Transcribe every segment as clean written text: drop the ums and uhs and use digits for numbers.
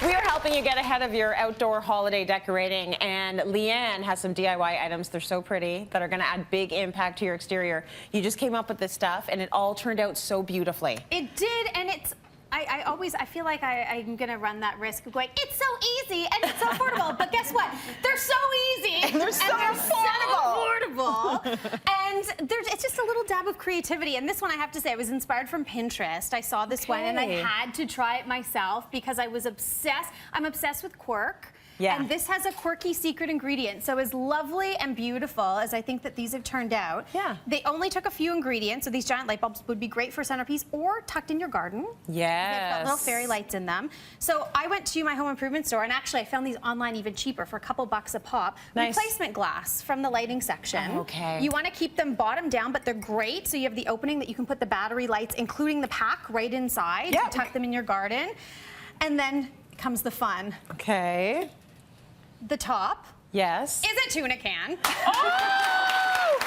We are helping you get ahead of your outdoor holiday decorating, and Leigh-Ann has some DIY items. They're so pretty that are going to add big impact to your exterior. You just came up with this stuff, and it all turned out so beautifully. It did, and it's. I feel like I'm gonna run that risk of going, it's so easy and it's so affordable, but guess what? They're so easy and they're so affordable. And it's just a little dab of creativity. And this one, I have to say, I was inspired from Pinterest. I saw this one and I had to try it myself because I was obsessed. I'm obsessed with quirk. Yeah. And this has a quirky secret ingredient. So as lovely and beautiful as I think that these have turned out, they only took a few ingredients. So these giant light bulbs would be great for centerpiece or tucked in your garden. Yes. They've got little fairy lights in them. So I went to my home improvement store, and actually I found these online even cheaper for a couple bucks a pop. Nice. Replacement glass from the lighting section. Okay. You want to keep them bottom down, but they're great. So you have the opening that you can put the battery lights, including the pack, right inside. Yep. To tuck them in your garden. And then comes the fun. Okay. The top. Yes. Is a tuna can. Oh!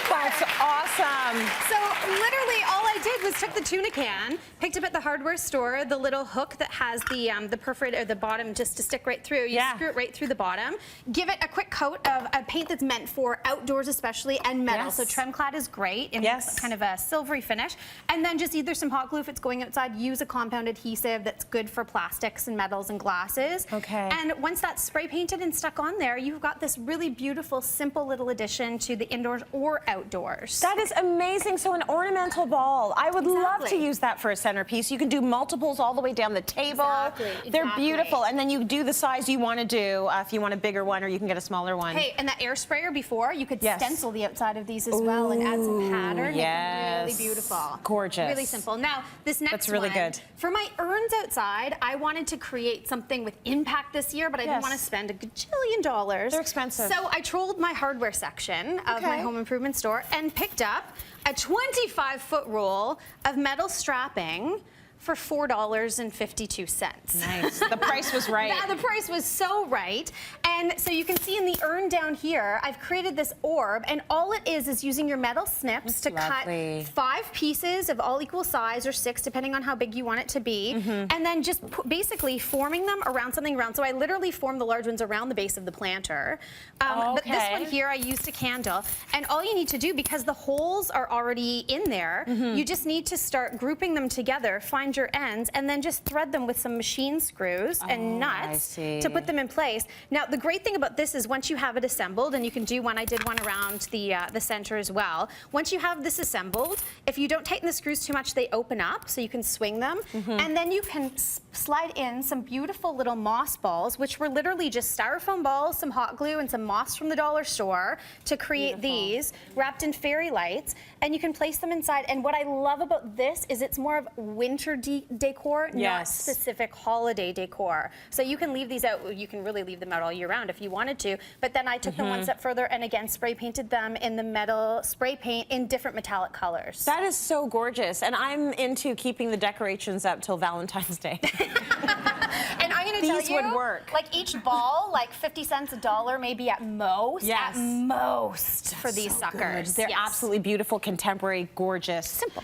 That's awesome. So literally all I did was took the tuna can, picked up at the hardware store the little hook that has the perforated or the bottom just to stick right through. You screw it right through the bottom. Give it a quick coat of a paint that's meant for outdoors especially and metal. So Tremclad is great in kind of a silvery finish. And then just either some hot glue if it's going outside, use a compound adhesive that's good for plastics and metals and glasses. Okay. And once that's spray painted and stuck on there, you've got this really beautiful, simple little addition to the indoors or outdoors. That is amazing. So an ornamental ball. I would love to use that for a centerpiece. You can do multiples all the way down the table. They're beautiful. And then you do the size you want to do if you want a bigger one, or you can get a smaller one. Hey, and that air sprayer before, you could stencil the outside of these as well and add some pattern. Yes. Really beautiful. Gorgeous. Really simple. Now, this next That's really good. For my urns outside, I wanted to create something with impact this year, but I didn't want to spend $1 gajillion. They're expensive. So I trolled my hardware section of my home improvement store and picked up a 25-foot roll of metal strapping for $4.52. Nice. The price was right. The price was so right. And so you can see in the urn down here, I've created this orb, and all it is using your metal snips to cut 5 pieces of all equal size, or 6, depending on how big you want it to be, and then just basically forming them around something round. So I literally formed the large ones around the base of the planter. But this one here, I used a candle. And all you need to do, because the holes are already in there, you just need to start grouping them together, find your ends, and then just thread them with some machine screws and nuts to put them in place. Now, the great thing about this is once you have it assembled, and you can do one, I did one around the center as well. Once you have this assembled, if you don't tighten the screws too much, they open up, so you can swing them. And then you can slide in some beautiful little moss balls, which were literally just styrofoam balls, some hot glue, and some moss from the dollar store to create these, wrapped in fairy lights. And you can place them inside. And what I love about this is it's more of winter decor, not specific holiday decor. So you can leave these out. You can really leave them out all year round if you wanted to. But then I took them one step further and again spray painted them in the metal spray paint in different metallic colors. That is so gorgeous. And I'm into keeping the decorations up till Valentine's Day. And I'm going to tell you, would work. like each ball, like 50 cents, $1 maybe at most. At most for these suckers. They're absolutely beautiful, contemporary, gorgeous. Simple.